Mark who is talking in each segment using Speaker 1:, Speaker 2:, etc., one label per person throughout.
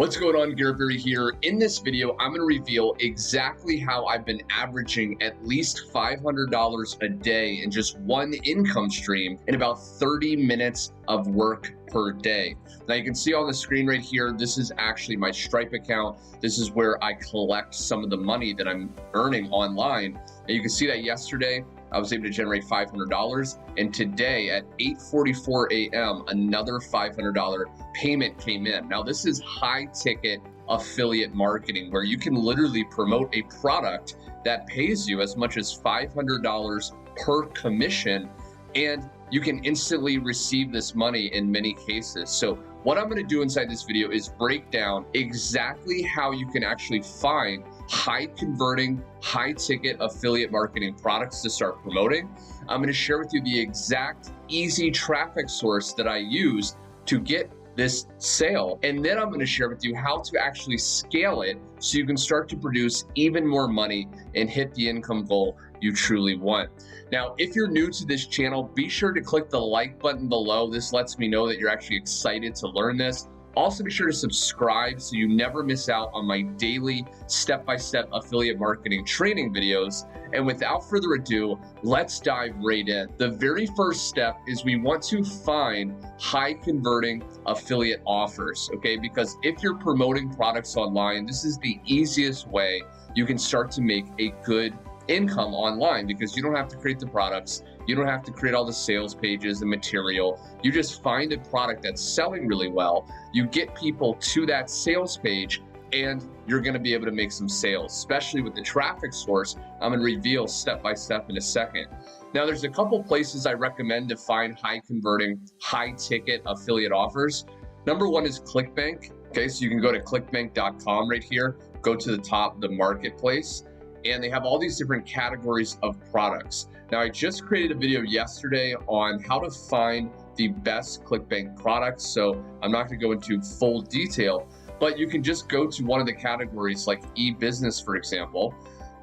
Speaker 1: What's going on? Garrett here. In this video, I'm going to reveal exactly how I've been averaging at least $500 a day in just one income stream in about 30 minutes of work per day. Now you can see on the screen right here, this is actually my Stripe account. This is where I collect some of the money that I'm earning online. And you can see that yesterday, I was able to generate $500, and today at 8:44 a.m. another $500 payment came in. Now this is high ticket affiliate marketing where you can literally promote a product that pays you as much as $500 per commission, and you can instantly receive this money in many cases. So what I'm going to do inside this video is break down exactly how you can actually find high converting, high ticket affiliate marketing products to start promoting. I'm going to share with you the exact easy traffic source that I use to get this sale. And then I'm going to share with you how to actually scale it so you can start to produce even more money and hit the income goal you truly want. Now, if you're new to this channel, be sure to click the like button below. This lets me know that you're actually excited to learn this. Also, be sure to subscribe so you never miss out on my daily step-by-step affiliate marketing training videos. And without further ado, let's dive right in. The very first step is we want to find high converting affiliate offers, okay? Because if you're promoting products online, this is the easiest way you can start to make a good income online, because you don't have to create the products. You don't have to create all the sales pages and material. You just find a product that's selling really well. You get people to that sales page and you're going to be able to make some sales, especially with the traffic source I'm going to reveal step by step in a second. Now, there's a couple places I recommend to find high converting, high ticket affiliate offers. Number one is Clickbank. Okay, so you can go to clickbank.com right here, go to the top, the marketplace, and they have all these different categories of products. Now, I just created a video yesterday on how to find the best Clickbank products, so I'm not going to go into full detail, but you can just go to one of the categories like e-business, for example.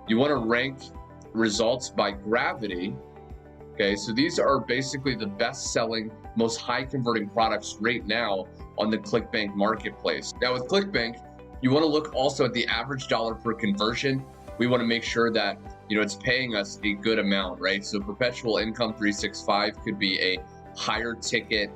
Speaker 1: You want to rank results by gravity. Okay, so these are basically the best-selling, most high-converting products right now on the Clickbank marketplace. Now, with Clickbank, you want to look also at the average dollar per conversion. We want to make sure that, it's paying us a good amount, right? So Perpetual Income 365 could be a higher ticket,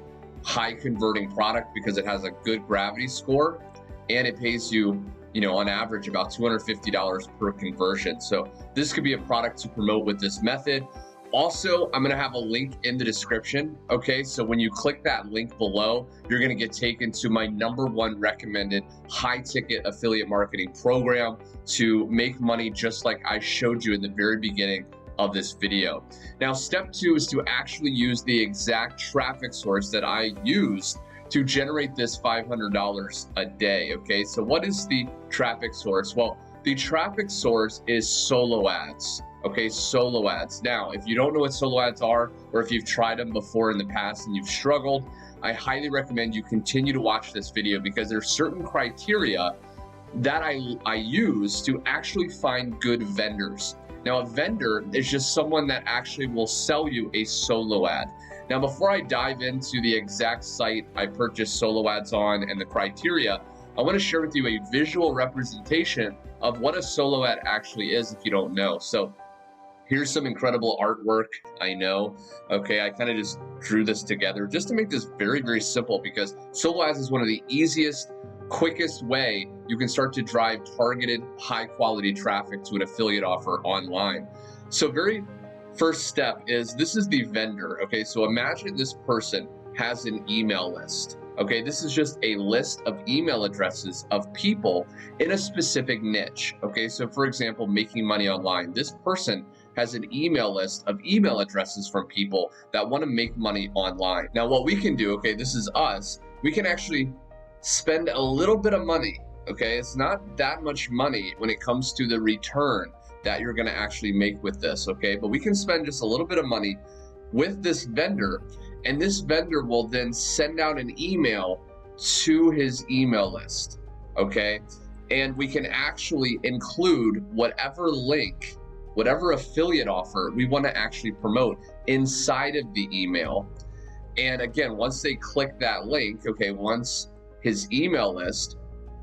Speaker 1: high converting product because it has a good gravity score, and it pays you, on average about $250 per conversion. So this could be a product to promote with this method. Also, I'm going to have a link in the description. Okay, so when you click that link below, you're going to get taken to my #1 recommended high ticket affiliate marketing program to make money just like I showed you in the very beginning of this video. Now, step 2 is to actually use the exact traffic source that I used to generate this $500 a day. Okay, so what is the traffic source? Well, the traffic source is solo ads. Okay, solo ads. Now, if you don't know what solo ads are, or if you've tried them before in the past and you've struggled, I highly recommend you continue to watch this video, because there's certain criteria that I use to actually find good vendors. Now, a vendor is just someone that actually will sell you a solo ad. Now, before I dive into the exact site I purchased solo ads on and the criteria, I want to share with you a visual representation of what a solo ad actually is if you don't know. So here's some incredible artwork, I know. Okay, I kind of just drew this together just to make this very, very simple, because solo ads is one of the easiest, quickest way you can start to drive targeted, high quality traffic to an affiliate offer online. So very first step is, this is the vendor. Okay, so imagine this person has an email list. Okay, this is just a list of email addresses of people in a specific niche. Okay, so for example, making money online. This person has an email list of email addresses from people that want to make money online. Now, what we can do, okay, this is us, we can actually spend a little bit of money. Okay, it's not that much money when it comes to the return that you're going to actually make with this. Okay, but we can spend just a little bit of money with this vendor, and this vendor will then send out an email to his email list. Okay, and we can actually include whatever link, whatever affiliate offer we want to actually promote inside of the email. And again, once they click that link, okay, once his email list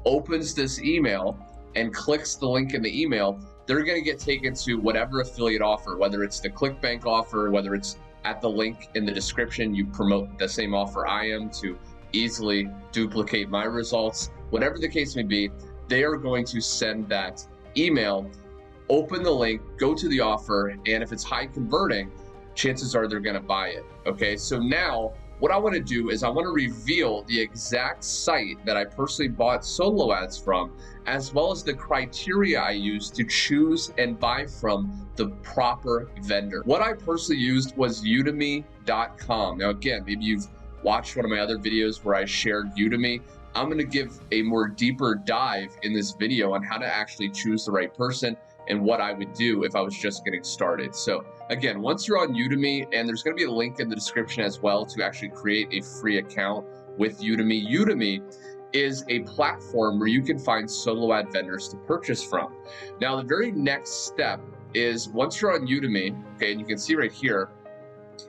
Speaker 1: opens this email and clicks the link in the email, they're going to get taken to whatever affiliate offer, whether it's the Clickbank offer, whether it's at the link in the description, you promote the same offer I am to easily duplicate my results, whatever the case may be, they are going to send that email, open the link, go to the offer, and if it's high converting, chances are they're going to buy it. Okay, so now what I want to do is I want to reveal the exact site that I personally bought solo ads from, as well as the criteria I used to choose and buy from the proper vendor. What I personally used was Udemy.com. Now, again, maybe you've watched one of my other videos where I shared Udemy. I'm going to give a more deeper dive in this video on how to actually choose the right person and what I would do if I was just getting started. So again, once you're on Udemy, and there's going to be a link in the description as well to actually create a free account with Udemy. Udemy is a platform where you can find solo ad vendors to purchase from. Now, the very next step is once you're on Udemy, okay, and you can see right here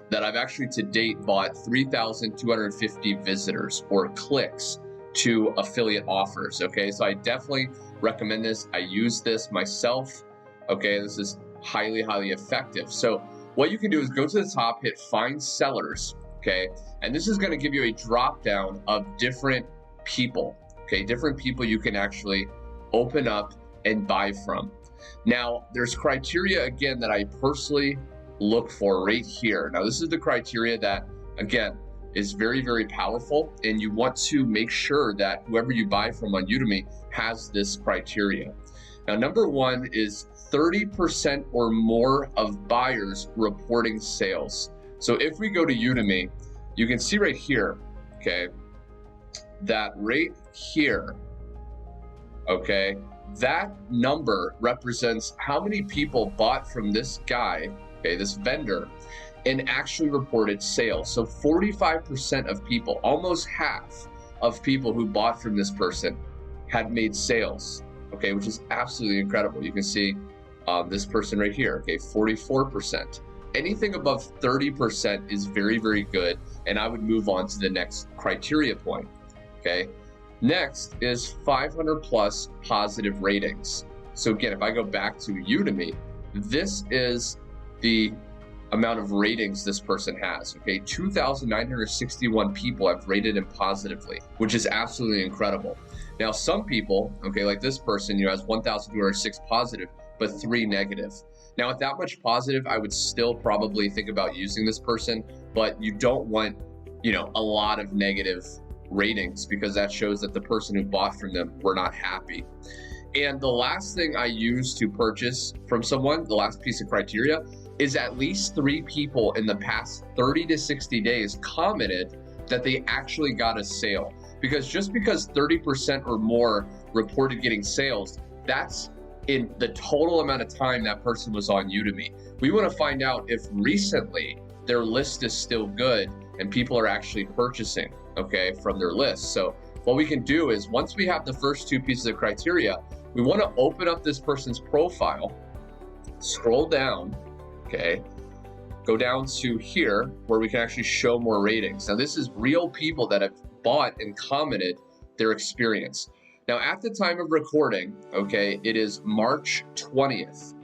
Speaker 1: that I've actually to date bought 3,250 visitors or clicks to affiliate offers. Okay, so I definitely recommend this. I use this myself. Okay, this is highly effective. So what you can do is go to the top, hit find sellers. Okay, and this is going to give you a drop down of different people. Okay, different people you can actually open up and buy from. Now, there's criteria again that I personally look for right here. Now, this is the criteria that, again, is very powerful, and you want to make sure that whoever you buy from on Udemy has this criteria. Now, number one is 30% or more of buyers reporting sales. So if we go to Udemy, you can see right here, okay, that right here, okay, that number represents how many people bought from this guy, okay, this vendor, and actually reported sales. So 45% of people, almost half of people who bought from this person had made sales, okay, which is absolutely incredible. You can see this person right here, okay, 44%. Anything above 30% is very good, and I would move on to the next criteria point, okay? Next is 500 plus positive ratings. So again, if I go back to Udemy, this is the amount of ratings this person has, okay? 2,961 people have rated him positively, which is absolutely incredible. Now, some people, okay, like this person, has 1,206 positive, but 3 negative. Now, at that much positive, I would still probably think about using this person, but you don't want, a lot of negative ratings, because that shows that the person who bought from them were not happy. And the last thing I use to purchase from someone, the last piece of criteria, is at least 3 people in the past 30 to 60 days commented that they actually got a sale. Because just because 30% or more reported getting sales, that's in the total amount of time that person was on Udemy. We want to find out if recently their list is still good and people are actually purchasing, okay, from their list. So what we can do is, once we have the first 2 pieces of criteria, we want to open up this person's profile, scroll down, okay, go down to here where we can actually show more ratings. Now, this is real people that have bought and commented their experience. Now, at the time of recording, okay, it is March 20th.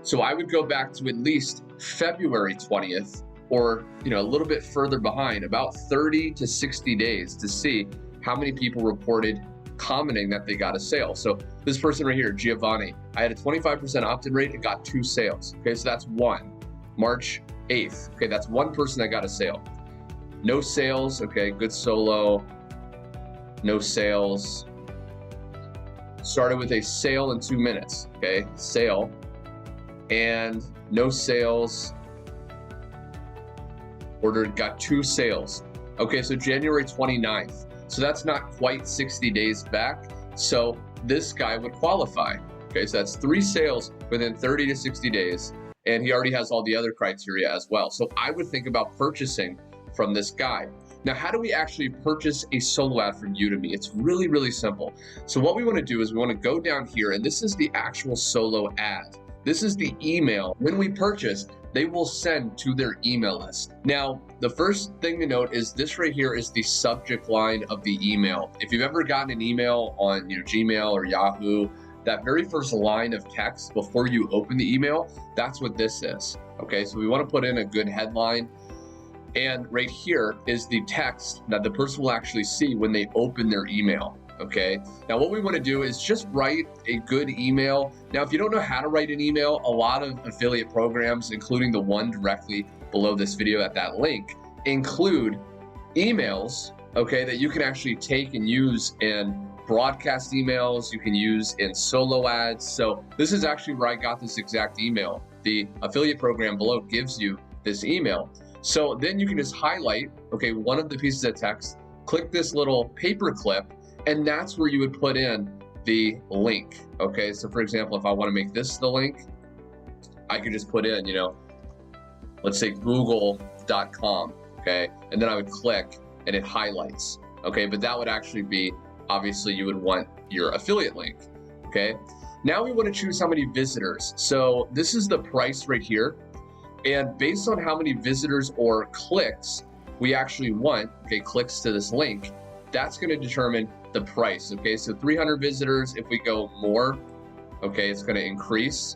Speaker 1: So I would go back to at least February 20th, or, a little bit further behind, about 30 to 60 days, to see how many people reported commenting that they got a sale. So this person right here, Giovanni, I had a 25% opt-in rate and got 2 sales. Okay, so that's 1. March 8th. Okay, that's 1 person that got a sale. No sales. Okay, good solo. No sales. Started with a sale in 2 minutes. Okay, sale. And no sales. Ordered, got 2 sales. Okay, so January 29th. So that's not quite 60 days back. So this guy would qualify. Okay, so that's 3 sales within 30 to 60 days. And he already has all the other criteria as well. So I would think about purchasing from this guy. Now, how do we actually purchase a solo ad from Udemy? It's really simple. So what we want to do is we want to go down here, and this is the actual solo ad. This is the email. When we purchase, they will send to their email list. Now, the first thing to note is this right here is the subject line of the email. If you've ever gotten an email on Gmail or Yahoo, that very first line of text before you open the email, that's what this is. Okay, so we want to put in a good headline. And right here is the text that the person will actually see when they open their email. Okay, now what we want to do is just write a good email. Now, if you don't know how to write an email, a lot of affiliate programs, including the one directly below this video at that link, include emails, okay, that you can actually take and use in broadcast emails, you can use in solo ads. So this is actually where I got this exact email. The affiliate program below gives you this email. So then you can just highlight, okay, one of the pieces of text, click this little paper clip, and that's where you would put in the link. Okay, so for example, if I want to make this the link, I could just put in, let's say google.com, okay, and then I would click and it highlights, okay, but that would actually be, obviously you would want your affiliate link, okay. Now we want to choose how many visitors. So this is the price right here, and based on how many visitors or clicks we actually want, okay, clicks to this link, that's going to determine the price. Okay, so 300 visitors, if we go more, okay, it's going to increase.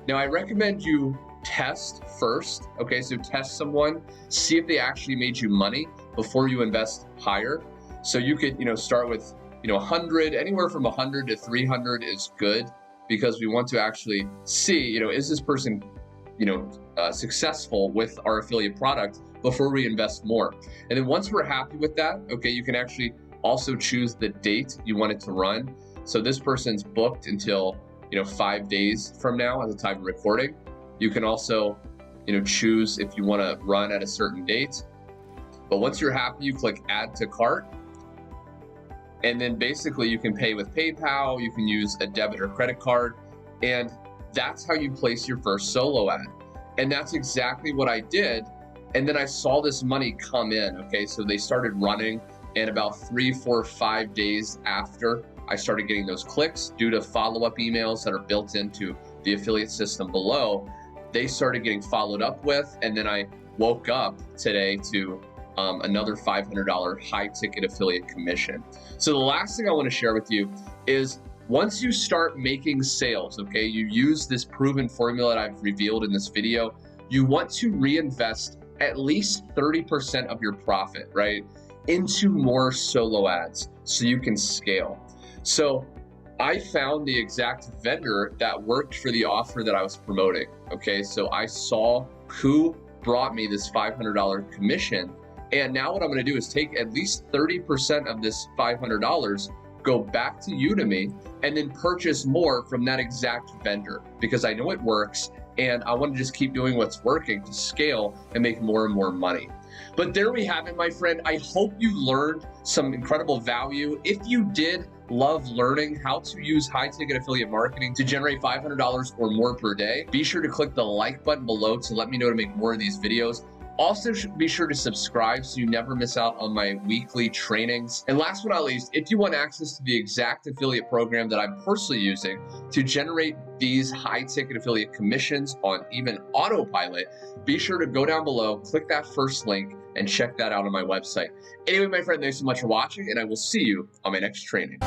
Speaker 1: Now I recommend you test first. Okay, so test someone, see if they actually made you money before you invest higher. So you could start with 100, anywhere from 100 to 300 is good, because we want to actually see is this person successful with our affiliate product before we invest more. And then once we're happy with that, okay, you can actually also choose the date you want it to run. So this person's booked until 5 days from now at the time of recording. You can also choose if you want to run at a certain date. But once you're happy, you click add to cart, and then basically you can pay with PayPal, you can use a debit or credit card, and that's how you place your first solo ad. And that's exactly what I did. And then I saw this money come in. Okay, so they started running, and about 3, 4, 5 days after I started getting those clicks due to follow-up emails that are built into the affiliate system below, they started getting followed up with. And then I woke up today to another $500 high ticket affiliate commission. So the last thing I want to share with you is, once you start making sales, okay, you use this proven formula that I've revealed in this video, you want to reinvest at least 30% of your profit, right, into more solo ads so you can scale. So I found the exact vendor that worked for the offer that I was promoting. Okay, so I saw who brought me this $500 commission. And now what I'm going to do is take at least 30% of this $500, go back to Udemy, and then purchase more from that exact vendor, because I know it works and I want to just keep doing what's working to scale and make more and more money. But there we have it, my friend. I hope you learned some incredible value. If you did love learning how to use high ticket affiliate marketing to generate $500 or more per day, be sure to click the like button below to let me know to make more of these videos. Also, be sure to subscribe so you never miss out on my weekly trainings. And last but not least, if you want access to the exact affiliate program that I'm personally using to generate these high ticket affiliate commissions on even Autopilot, be sure to go down below, click that first link, and check that out on my website. Anyway, my friend, thanks so much for watching, and I will see you on my next training.